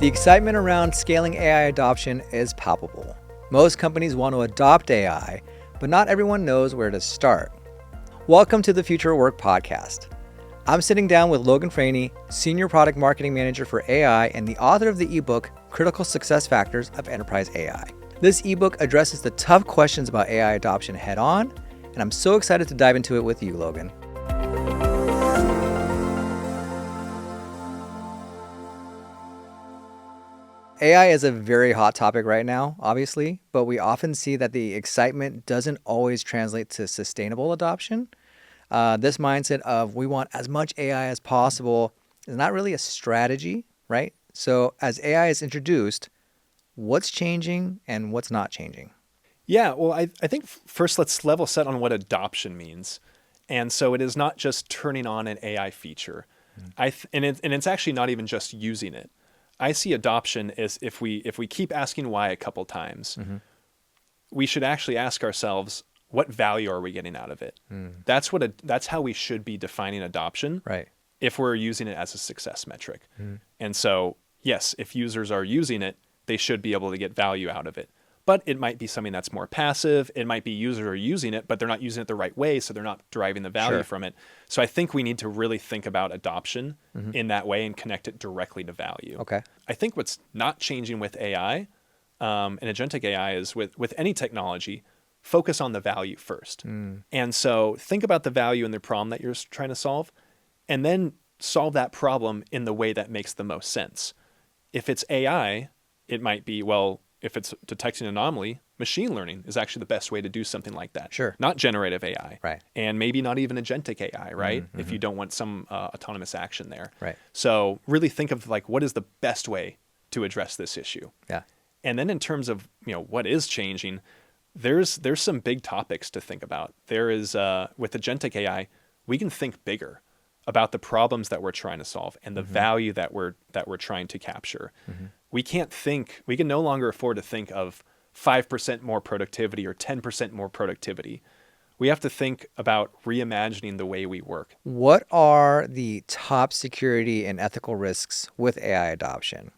The excitement around scaling AI adoption is palpable. Most companies want to adopt AI, but not everyone knows where to start. Welcome to the Future of Work podcast. I'm sitting down with Logan Franey, Senior Product Marketing Manager for AI and the author of the ebook, Critical Success Factors of Enterprise AI. This ebook addresses the tough questions about AI adoption head on, and I'm so excited to dive into it with you, Logan. AI is a very hot topic right now, obviously, but we often see that the excitement doesn't always translate to sustainable adoption. This mindset of we want as much AI as possible is not really a strategy, right? So as AI is introduced, what's changing and what's not changing? Yeah, well, I think first let's level set on what adoption means. And so it is not just turning on an AI feature. And it's actually not even just using it. I see adoption as if we keep asking why a couple times, we should actually ask ourselves, what value are we getting out of it? That's how we should be defining adoption, right? If we're using it as a success metric. And so, yes, if users are using it, they should be able to get value out of it. But it might be something that's more passive. It might be users are using it, but they're not using it the right way, so they're not deriving the value from it. So I think we need to really think about adoption in that way and connect it directly to value. Okay. I think what's not changing with AI and agentic AI is with any technology, focus on the value first. And so think about the value in the problem that you're trying to solve, and then solve that problem in the way that makes the most sense. If it's AI, it might be, well, if it's detecting an anomaly, machine learning is actually the best way to do something like that. Sure. Not generative AI. Right. And maybe not even agentic AI, right? If you don't want some autonomous action there. Right. So really think of like, what is the best way to address this issue? Yeah. And then in terms of, what is changing, there's some big topics to think about. There is, with agentic AI, we can think bigger about the problems that we're trying to solve and the value that we're trying to capture. We can no longer afford to think of 5% more productivity or 10% more productivity. We have to think about reimagining the way we work. What are the top security and ethical risks with AI adoption?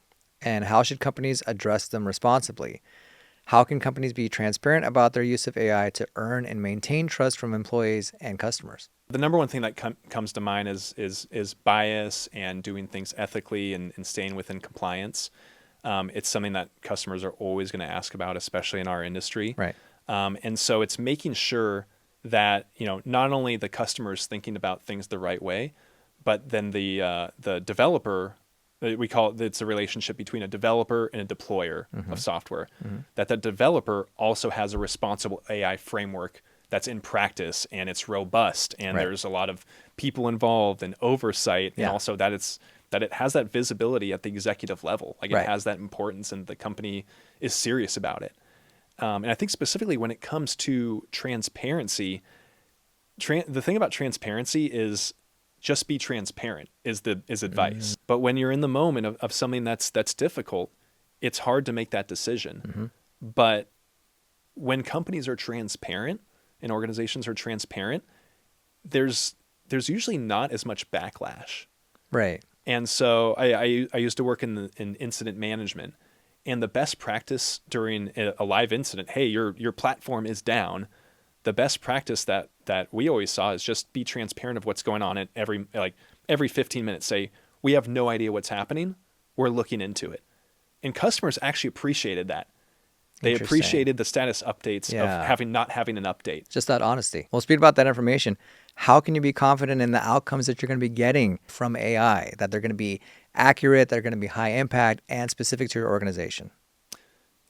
And how should companies address them responsibly? How can companies be transparent about their use of AI to earn and maintain trust from employees and customers? The number one thing that comes to mind is bias and doing things ethically and staying within compliance. It's something that customers are always going to ask about, especially in our industry. Right. And so it's making sure that not only the customer is thinking about things the right way, but then the developer. We call it's a relationship between a developer and a deployer of software. That the developer also has a responsible AI framework that's in practice and it's robust and there's a lot of people involved and oversight, and also that it has that visibility at the executive level. Like it has that importance and the company is serious about it. And I think specifically when it comes to transparency, the thing about transparency is just be transparent is advice. But when you're in the moment of something that's difficult, it's hard to make that decision. But when companies are transparent and organizations are transparent, there's usually not as much backlash. Right. And so I used to work in incident management, and the best practice during a live incident, hey, your platform is down. The best practice that we always saw is just be transparent of what's going on at every 15 minutes. Say, we have no idea what's happening. We're looking into it. And customers actually appreciated that. They appreciated the status updates of not having an update. Just that honesty. Well, speaking about that information, how can you be confident in the outcomes that you're going to be getting from AI, that they're going to be accurate, they're going to be high impact and specific to your organization?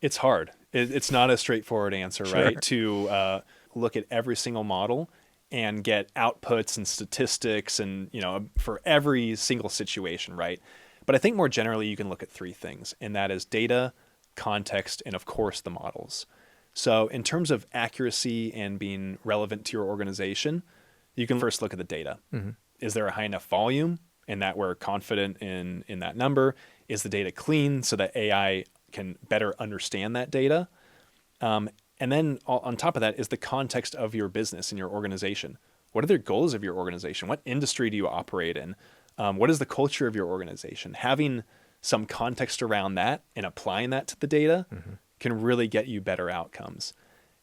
It's hard. It's not a straightforward answer, right? To look at every single model and get outputs and statistics and, for every single situation, right? But I think more generally, you can look at three things, and that is data, context, and of course the models. So in terms of accuracy and being relevant to your organization, you can first look at the data. Is there a high enough volume and that we're confident in that number? Is the data clean so that AI can better understand that data? And then on top of that is the context of your business and your organization. What are the goals of your organization? What industry do you operate in? What is the culture of your organization? Having some context around that and applying that to the data can really get you better outcomes.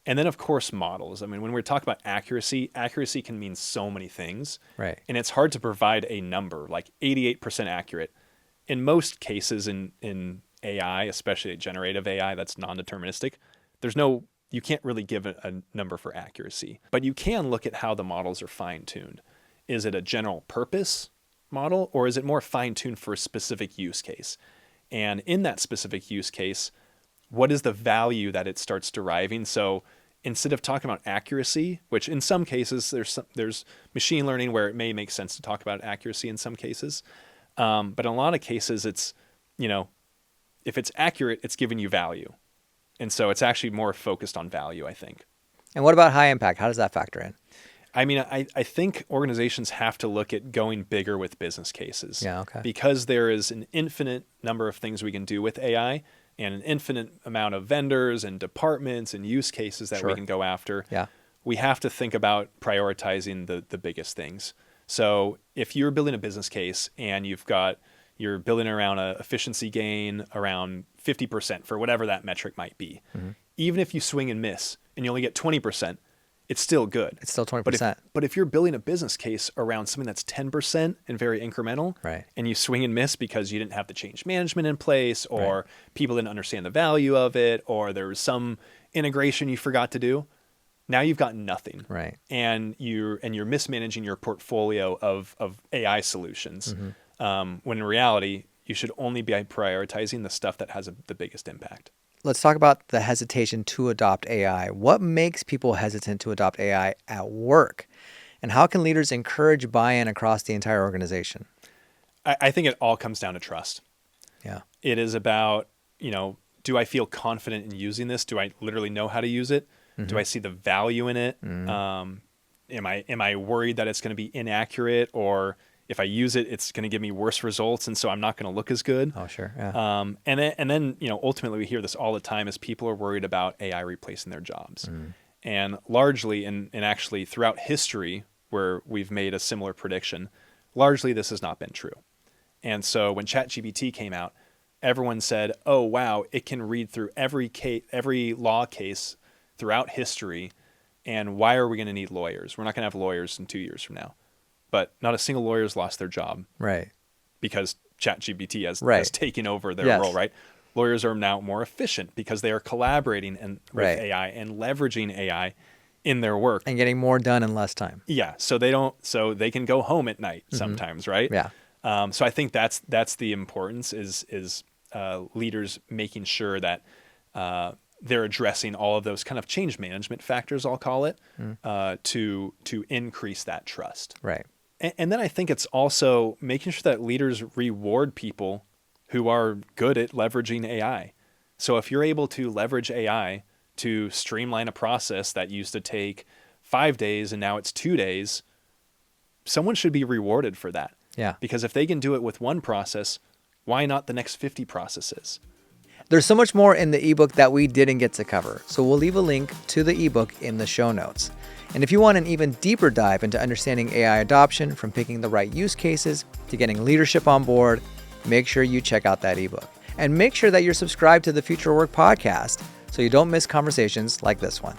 And then, of course, models. I mean, when we're talking about accuracy can mean so many things. Right. And it's hard to provide a number, like 88% accurate. In most cases in AI, especially generative AI that's non-deterministic, you can't really give a number for accuracy. But you can look at how the models are fine-tuned. Is it a general purpose model, or is it more fine-tuned for a specific use case? And in that specific use case, what is the value that it starts deriving? So instead of talking about accuracy, which in some cases there's machine learning where it may make sense to talk about accuracy in some cases, but in a lot of cases it's, if it's accurate, it's giving you value. And so it's actually more focused on value, I think. And what about high impact? How does that factor in? I mean, I think organizations have to look at going bigger with business cases. Yeah, okay. Because there is an infinite number of things we can do with AI and an infinite amount of vendors and departments and use cases that we can go after. Yeah. We have to think about prioritizing the biggest things. So if you're building a business case and you're building around an efficiency gain around 50% for whatever that metric might be, even if you swing and miss and you only get 20%, it's still good. It's still 20%. But if you're building a business case around something that's 10% and very incremental, right, and you swing and miss because you didn't have the change management in place, or people didn't understand the value of it, or there was some integration you forgot to do, now you've got nothing. Right. And you're mismanaging your portfolio of AI solutions. When in reality, you should only be prioritizing the stuff that has the biggest impact. Let's talk about the hesitation to adopt AI. What makes people hesitant to adopt AI at work? And how can leaders encourage buy-in across the entire organization? I think it all comes down to trust. Yeah. It is about, do I feel confident in using this? Do I literally know how to use it? Do I see the value in it? Am I worried that it's going to be inaccurate, or if I use it, it's going to give me worse results, and so I'm not going to look as good? Oh, sure. Yeah. And then ultimately we hear this all the time, is people are worried about AI replacing their jobs. And largely, and actually throughout history where we've made a similar prediction, largely this has not been true. And so when ChatGPT came out, everyone said, oh, wow, it can read through every law case throughout history, and why are we going to need lawyers? We're not going to have lawyers in 2 years from now. But not a single lawyer has lost their job. Right. Because ChatGPT has taken over their role, right? Lawyers are now more efficient because they are collaborating with AI and leveraging AI in their work. And getting more done in less time. Yeah. So they can go home at night sometimes, right? Yeah. So I think that's the importance is leaders making sure that they're addressing all of those kind of change management factors, I'll call it, to increase that trust. Right. And then I think it's also making sure that leaders reward people who are good at leveraging AI. So if you're able to leverage AI to streamline a process that used to take 5 days and now it's 2 days, someone should be rewarded for that. Yeah. Because if they can do it with one process, why not the next 50 processes? There's so much more in the ebook that we didn't get to cover, so we'll leave a link to the ebook in the show notes. And if you want an even deeper dive into understanding AI adoption, from picking the right use cases to getting leadership on board, make sure you check out that ebook. And make sure that you're subscribed to the Future Work podcast so you don't miss conversations like this one.